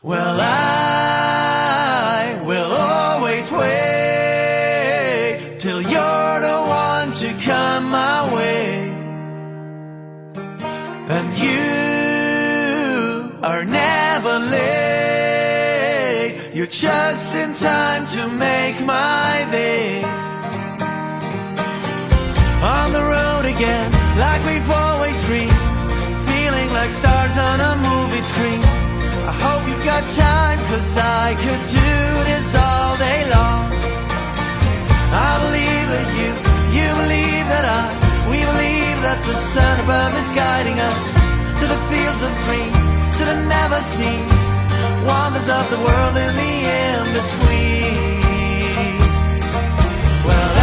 Well, I will always wait till you're the one to come my way. And you are never late. You're just in time to make my day. On the road again, like we've always dreamed, feeling like stars on a movie screen. I hope you've got time, 'cause I could do this all day long. I believe that you believe that we believe that the sun above is guiding us to the fields of green, to the never seen wonders of the world in the in-between. Well, I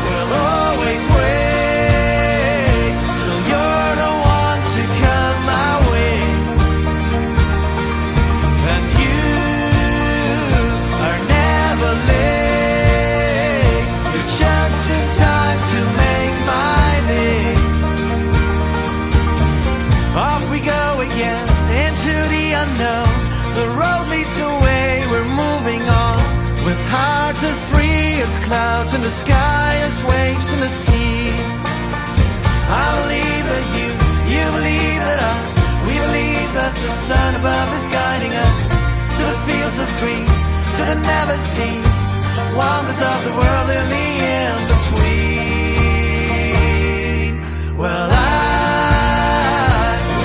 will always wait till you're the one to come my way. And you are never late. You're just in time to make my day. Off we go again into the unknown. The road leads away, we're moving on, with hearts as free as clouds in the sky, as waves in the sea. I believe that you believe that we believe that the sun above is guiding us to the fields of green, to the never seen wonders of the world in the in-between. Well, I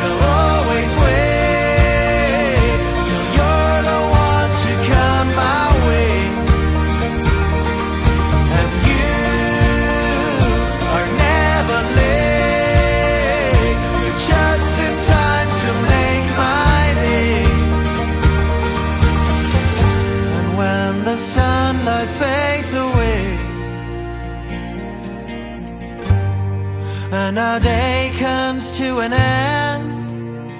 will always wait till you're the one to come my way. And you are never late. You're just in time to make my day. And when the sunlight fades away and our day comes to an end,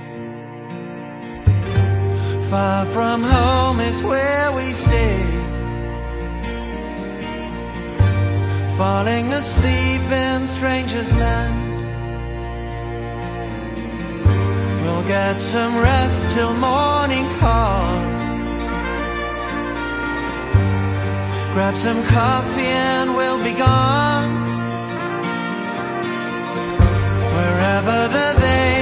far from home is where we stay, falling asleep in strangers' land. We'll get some rest till morning calls, grab some coffee and we'll be gone, wherever the day